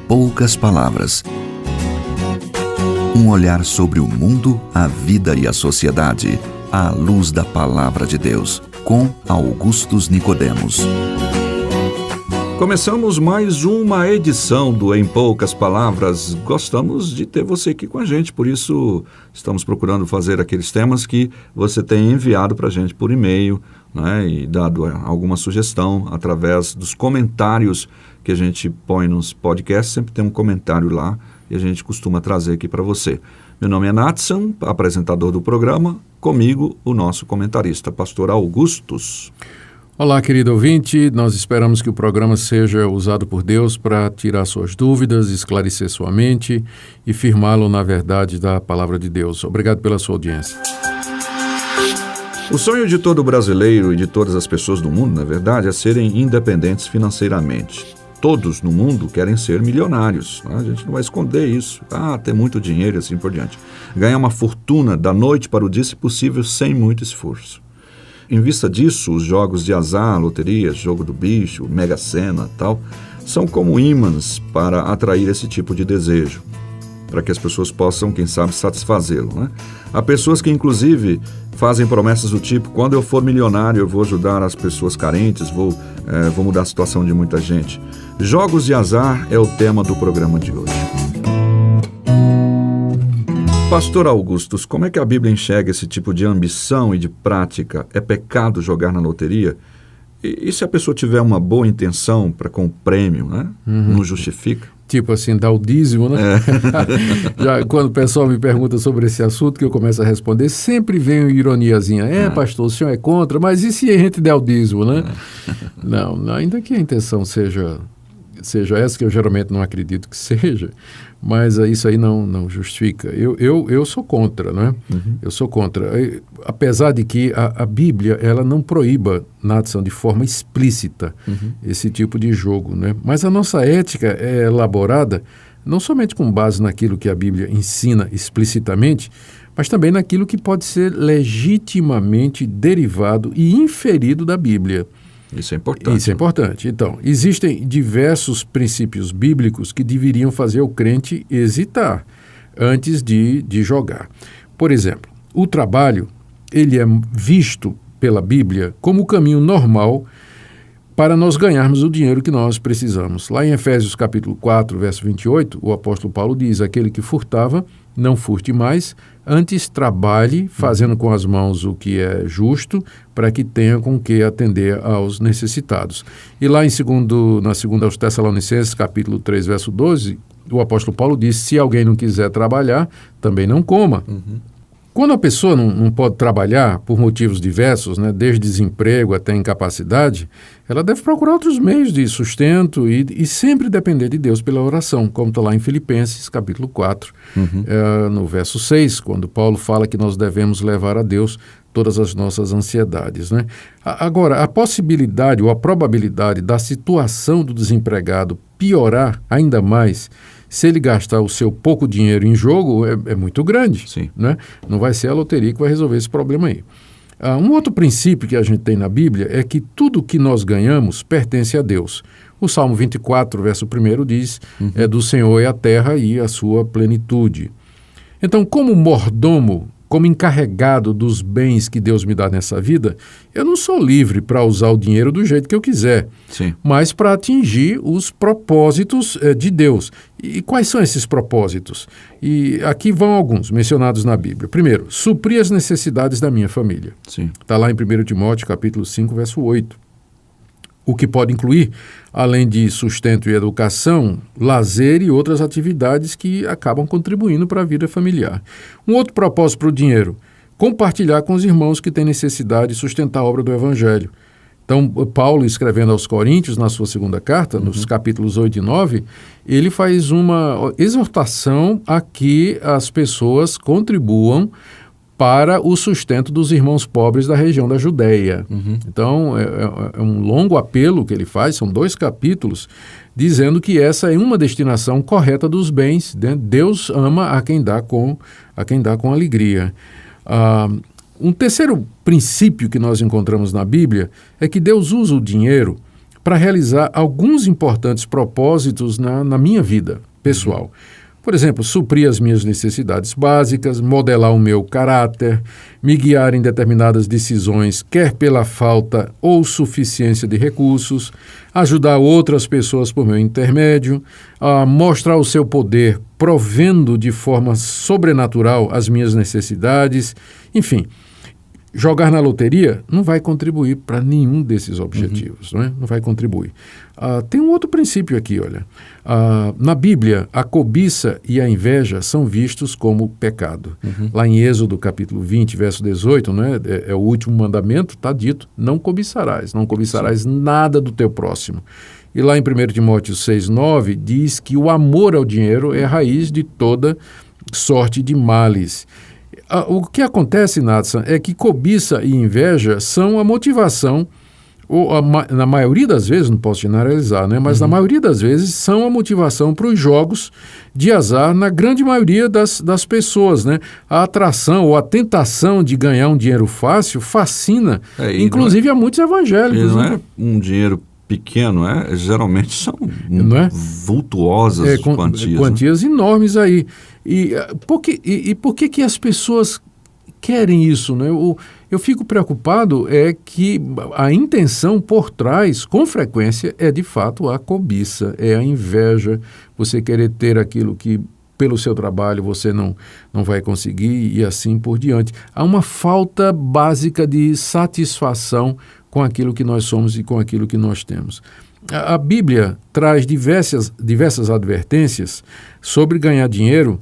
poucas palavras. Um olhar sobre o mundo, a vida e a sociedade, à luz da Palavra de Deus, com Augustus Nicodemos. Começamos mais uma edição do Em Poucas Palavras. Gostamos de ter você aqui com a gente, por isso estamos procurando fazer aqueles temas que você tem enviado para a gente por e-mail, né, e dado alguma sugestão através dos comentários que a gente põe nos podcasts. Sempre tem um comentário lá e a gente costuma trazer aqui para você. Meu nome é Natson, apresentador do programa, comigo o nosso comentarista, pastor Augustus. Olá, querido ouvinte, nós esperamos que o programa seja usado por Deus para tirar suas dúvidas, esclarecer sua mente e firmá-lo na verdade da Palavra de Deus. Obrigado pela sua audiência. O sonho de todo brasileiro e de todas as pessoas do mundo, na verdade, é serem independentes financeiramente. Todos no mundo querem ser milionários, né? A gente não vai esconder isso. Ter muito dinheiro e assim por diante. Ganhar uma fortuna da noite para o dia, se possível, sem muito esforço. Em vista disso, os jogos de azar, loterias, jogo do bicho, Mega Sena e tal, são como ímãs para atrair esse tipo de desejo, para que as pessoas possam, quem sabe, satisfazê-lo, né? Há pessoas que, inclusive, fazem promessas do tipo: quando eu for milionário, eu vou ajudar as pessoas carentes, vou mudar a situação de muita gente. Jogos de azar é o tema do programa de hoje. Pastor Augustus, como é que a Bíblia enxerga esse tipo de ambição e de prática? É pecado jogar na loteria? E se a pessoa tiver uma boa intenção para com o prêmio, né? Não justifica? Tipo assim, dar o dízimo, né? Já, quando o pessoal me pergunta sobre esse assunto, que eu começo a responder, sempre vem uma ironiazinha. Pastor, o senhor é contra, mas e se a gente der o dízimo, né? Não, ainda que a intenção seja essa, que eu geralmente não acredito que seja, mas isso aí não justifica. Eu sou contra, né? Eu sou contra. Apesar de que a Bíblia, ela não proíba na ação de forma explícita esse tipo de jogo, né? Mas a nossa ética é elaborada não somente com base naquilo que a Bíblia ensina explicitamente, mas também naquilo que pode ser legitimamente derivado e inferido da Bíblia. Isso é importante. Isso é importante. Então, existem diversos princípios bíblicos que deveriam fazer o crente hesitar antes de jogar. Por exemplo, o trabalho, ele é visto pela Bíblia como o caminho normal para nós ganharmos o dinheiro que nós precisamos. Lá em Efésios capítulo 4, verso 28, o apóstolo Paulo diz: aquele que furtava, não furte mais, antes trabalhe, fazendo com as mãos o que é justo, para que tenha com que atender aos necessitados. E lá na segunda aos Tessalonicenses, capítulo 3, verso 12, o apóstolo Paulo diz: se alguém não quiser trabalhar, também não coma. Quando a pessoa não pode trabalhar por motivos diversos, né, desde desemprego até incapacidade, ela deve procurar outros meios de sustento e sempre depender de Deus pela oração, como está lá em Filipenses, capítulo 4, no verso 6, quando Paulo fala que nós devemos levar a Deus todas as nossas ansiedades, né? Agora, a possibilidade ou a probabilidade da situação do desempregado piorar ainda mais se ele gastar o seu pouco dinheiro em jogo é muito grande. Sim. Né? Não vai ser a loteria que vai resolver esse problema aí. Um outro princípio que a gente tem na Bíblia é que tudo que nós ganhamos pertence a Deus. O Salmo 24, verso 1 diz: é do Senhor é a terra e a sua plenitude. Então, como mordomo, como encarregado dos bens que Deus me dá nessa vida, eu não sou livre para usar o dinheiro do jeito que eu quiser, mas para atingir os propósitos de Deus. E quais são esses propósitos? E aqui vão alguns mencionados na Bíblia. Primeiro, suprir as necessidades da minha família. Está lá em 1 Timóteo, capítulo 5, verso 8. O que pode incluir, além de sustento e educação, lazer e outras atividades que acabam contribuindo para a vida familiar. Um outro propósito para o dinheiro: compartilhar com os irmãos que têm necessidade de sustentar a obra do Evangelho. Então, Paulo, escrevendo aos Coríntios, na sua segunda carta, nos capítulos 8 e 9, ele faz uma exortação a que as pessoas contribuam para o sustento dos irmãos pobres da região da Judéia. Então, é um longo apelo que ele faz, são 2 capítulos, dizendo que essa é uma destinação correta dos bens, né? Deus ama a quem dá com alegria. Um terceiro princípio que nós encontramos na Bíblia é que Deus usa o dinheiro para realizar alguns importantes propósitos na minha vida pessoal. Por exemplo, suprir as minhas necessidades básicas, modelar o meu caráter, me guiar em determinadas decisões, quer pela falta ou suficiência de recursos, ajudar outras pessoas por meu intermédio, mostrar o seu poder, provendo de forma sobrenatural as minhas necessidades, enfim. Jogar na loteria não vai contribuir para nenhum desses objetivos, não vai contribuir. Tem um outro princípio aqui, olha. Na Bíblia, a cobiça e a inveja são vistos como pecado. Lá em Êxodo, capítulo 20, verso 18, é o último mandamento, está dito, não cobiçarás nada do teu próximo. E lá em 1 Timóteo 6,9, diz que o amor ao dinheiro é a raiz de toda sorte de males. O que acontece, Nathan, é que cobiça e inveja são a motivação, na maioria das vezes, não posso generalizar, mas na maioria das vezes são a motivação para os jogos de azar na grande maioria das pessoas. A atração ou a tentação de ganhar um dinheiro fácil fascina, inclusive a muitos evangélicos. E não é um dinheiro pequeno, geralmente são vultuosas quantias. Quantias enormes aí. E por que as pessoas querem isso? Eu fico preocupado que a intenção por trás, com frequência, é de fato a cobiça, é a inveja, você querer ter aquilo que pelo seu trabalho você não vai conseguir e assim por diante. Há uma falta básica de satisfação com aquilo que nós somos e com aquilo que nós temos. A Bíblia traz diversas advertências sobre ganhar dinheiro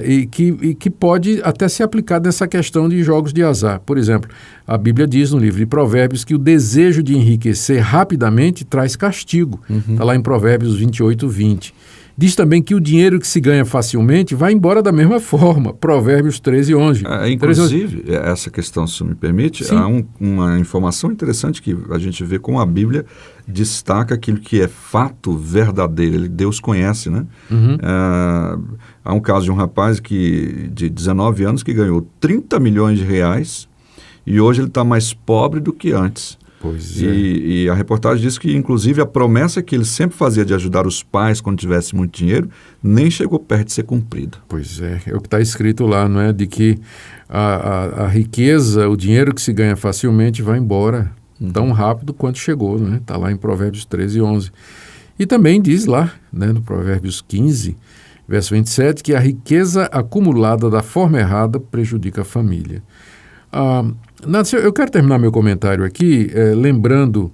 e que pode até ser aplicado nessa questão de jogos de azar. Por exemplo, a Bíblia diz no livro de Provérbios que o desejo de enriquecer rapidamente traz castigo. Está lá em Provérbios 28, 20. Diz também que o dinheiro que se ganha facilmente vai embora da mesma forma. Provérbios 13, 11. Inclusive, essa questão, se me permite, há uma informação interessante que a gente vê como a Bíblia destaca aquilo que é fato verdadeiro. Deus conhece, há um caso de um rapaz de 19 anos que ganhou 30 milhões de reais e hoje ele está mais pobre do que antes. Pois é. E a reportagem diz que, inclusive, a promessa que ele sempre fazia de ajudar os pais quando tivesse muito dinheiro, nem chegou perto de ser cumprida. Pois é o que está escrito lá, de que a riqueza, o dinheiro que se ganha facilmente vai embora tão rápido quanto chegou, Está lá em Provérbios 13, 11. E também diz lá, no Provérbios 15, verso 27, que a riqueza acumulada da forma errada prejudica a família. Nathan, eu quero terminar meu comentário aqui lembrando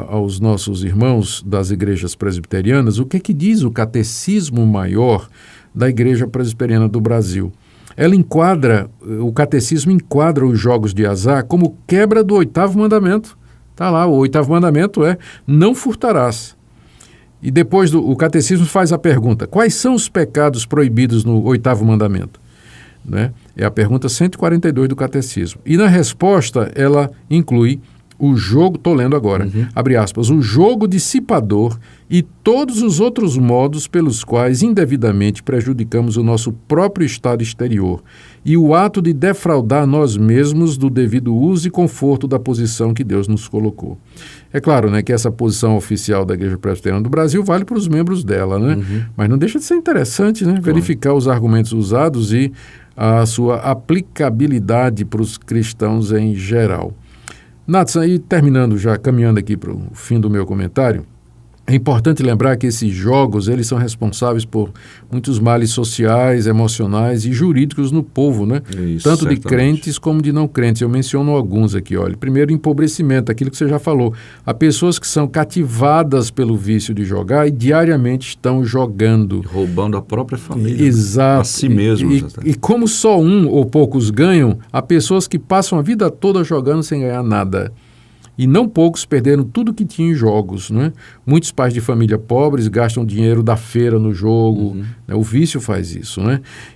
aos nossos irmãos das igrejas presbiterianas o que diz o Catecismo Maior da Igreja Presbiteriana do Brasil. O Catecismo enquadra os jogos de azar como quebra do 8º mandamento. Está lá, o 8º mandamento é não furtarás. E depois o Catecismo faz a pergunta, quais são os pecados proibidos no 8º mandamento? É a pergunta 142 do Catecismo. E na resposta, ela inclui o jogo, estou lendo agora, abre aspas, o jogo dissipador e todos os outros modos pelos quais indevidamente prejudicamos o nosso próprio estado exterior e o ato de defraudar nós mesmos do devido uso e conforto da posição que Deus nos colocou. É claro, que essa posição oficial da Igreja Presbiteriana do Brasil vale para os membros dela, mas não deixa de ser interessante, verificar os argumentos usados e a sua aplicabilidade para os cristãos em geral. Nathan, e terminando já, caminhando aqui para o fim do meu comentário, é importante lembrar que esses jogos, eles são responsáveis por muitos males sociais, emocionais e jurídicos no povo, Isso, tanto certamente. de crentes como de não crentes. Eu menciono alguns aqui, olha. Primeiro, empobrecimento, aquilo que você já falou. Há pessoas que são cativadas pelo vício de jogar e diariamente estão jogando. Roubando a própria família. Exato. A si mesmo. E como só um ou poucos ganham, há pessoas que passam a vida toda jogando sem ganhar nada. E não poucos perderam tudo que tinha em jogos. Muitos pais de família pobres gastam dinheiro da feira no jogo. O vício faz isso.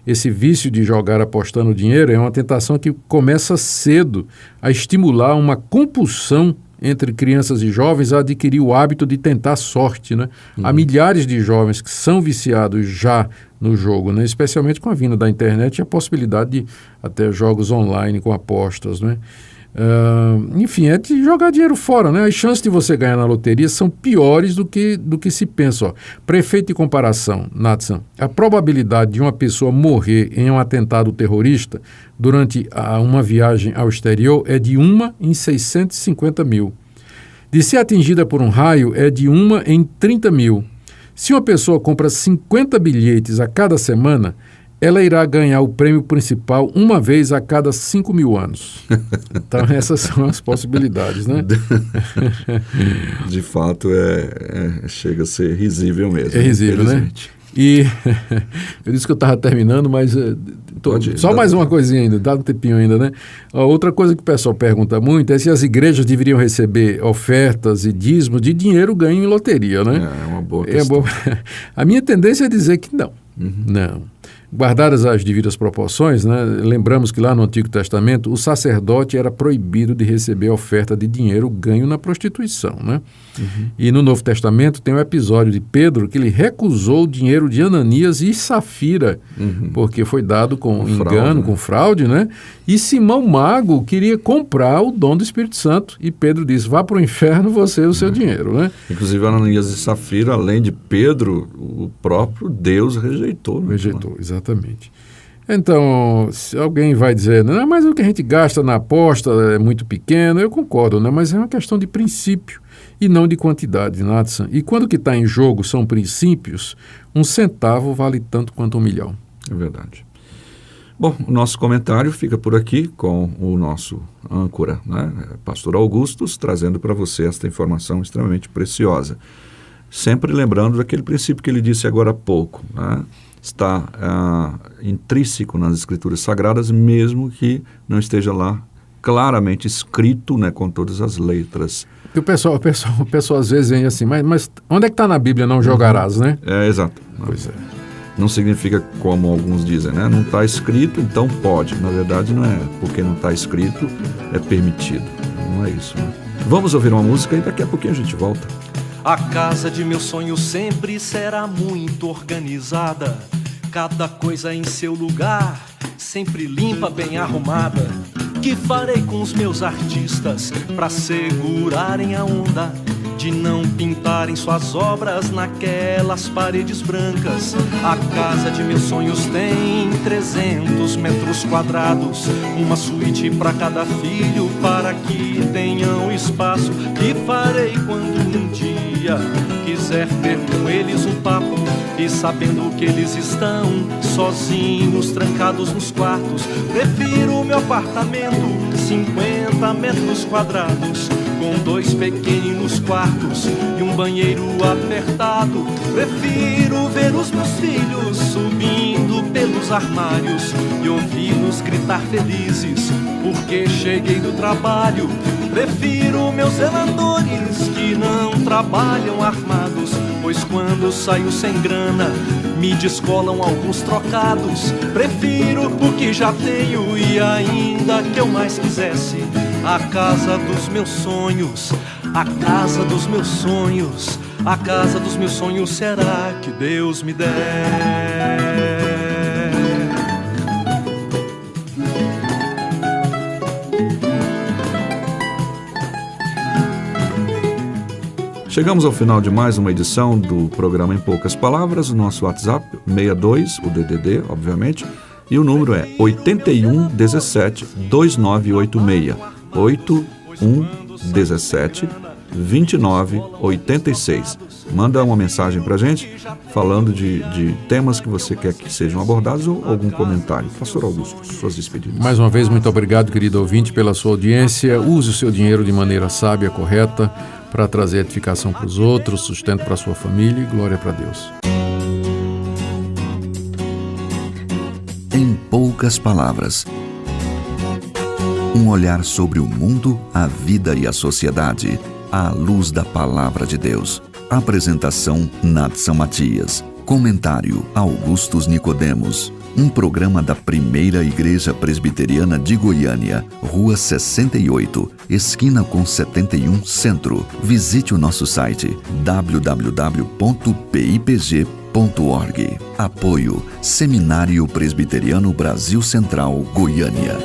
Esse vício de jogar apostando dinheiro é uma tentação que começa cedo a estimular uma compulsão entre crianças e jovens a adquirir o hábito de tentar sorte. Há milhares de jovens que são viciados já no jogo, especialmente com a vinda da internet e a possibilidade de até jogos online com apostas. Enfim, é de jogar dinheiro fora, né? As chances de você ganhar na loteria são piores do que se pensa. Ó. Para efeito de comparação, Natsan, a probabilidade de uma pessoa morrer em um atentado terrorista durante uma viagem ao exterior é de 1 em 650 mil. De ser atingida por um raio é de 1 em 30 mil. Se uma pessoa compra 50 bilhetes a cada semana, ela irá ganhar o prêmio principal uma vez a cada 5 mil anos. Então, essas são as possibilidades, né? De fato, chega a ser risível mesmo. É risível, né? E eu disse que eu estava terminando, mas só mais uma coisinha ainda, dá um tempinho ainda, né? Outra coisa que o pessoal pergunta muito é se as igrejas deveriam receber ofertas e dízimos de dinheiro ganho em loteria, né? É uma boa questão. A minha tendência é dizer que não. Não. Guardadas as devidas proporções, né, lembramos que lá no Antigo Testamento o sacerdote era proibido de receber oferta de dinheiro ganho na prostituição. Né? E no Novo Testamento tem um episódio de Pedro que ele recusou o dinheiro de Ananias e Safira, porque foi dado com engano, com fraude, né? E Simão Mago queria comprar o dom do Espírito Santo e Pedro disse, vá para o inferno você e o seu dinheiro. Né? Inclusive Ananias e Safira, além de Pedro, o próprio Deus rejeitou. Né? Rejeitou, exatamente. Então, se alguém vai dizer, não, mas o que a gente gasta na aposta é muito pequeno, eu concordo, né? Mas é uma questão de princípio e não de quantidade, Natsan. E quando o que está em jogo são princípios, 1 centavo vale tanto quanto 1 milhão. É verdade. Bom, o nosso comentário fica por aqui com o nosso âncora, né? Pastor Augustus, trazendo para você esta informação extremamente preciosa. Sempre lembrando daquele princípio que ele disse agora há pouco, né? Está intrínseco nas Escrituras Sagradas, mesmo que não esteja lá claramente escrito, né, com todas as letras. E o pessoal às vezes vem assim, mas onde é que está na Bíblia não jogarás, né? Exato. Pois é. Não significa como alguns dizem, né? Não está escrito, então pode. Na verdade, não é porque não está escrito, é permitido. Não é isso, né? Vamos ouvir uma música e daqui a pouquinho a gente volta. A casa de meus sonhos sempre será muito organizada, cada coisa em seu lugar, sempre limpa, bem arrumada. Que farei com os meus artistas pra segurarem a onda de não pintarem suas obras naquelas paredes brancas? A casa de meus sonhos tem 300 metros quadrados, uma suíte pra cada filho para que tenham espaço. Que farei quando um dia quiser ter com eles um papo e sabendo que eles estão sozinhos, trancados nos quartos? Prefiro o meu apartamento, 50 metros quadrados, com 2 pequenos quartos e um banheiro apertado. Prefiro ver os meus filhos subindo pelos armários e ouvi-los gritar felizes porque cheguei do trabalho. Prefiro meus zeladores que não trabalham armados, pois quando saio sem grana me descolam alguns trocados. Prefiro o que já tenho e ainda que eu mais quisesse, a casa dos meus sonhos, a casa dos meus sonhos, a casa dos meus sonhos será que Deus me der. Chegamos ao final de mais uma edição do programa Em Poucas Palavras. O nosso WhatsApp, 62, o DDD, obviamente, e o número é 8117-2986. 8117-2986. Manda uma mensagem pra gente falando de temas que você quer que sejam abordados ou algum comentário. Pastor Augusto, suas despedidas. Mais uma vez, muito obrigado, querido ouvinte, pela sua audiência. Use o seu dinheiro de maneira sábia, correta, para trazer edificação para os outros, sustento para a sua família e glória para Deus. Em poucas palavras, um olhar sobre o mundo, a vida e a sociedade, à luz da Palavra de Deus. Apresentação, Natsan Matias. Comentário, Augustus Nicodemos. Um programa da Primeira Igreja Presbiteriana de Goiânia, Rua 68, esquina com 71, Centro. Visite o nosso site www.pipg.org. Apoio, Seminário Presbiteriano Brasil Central, Goiânia.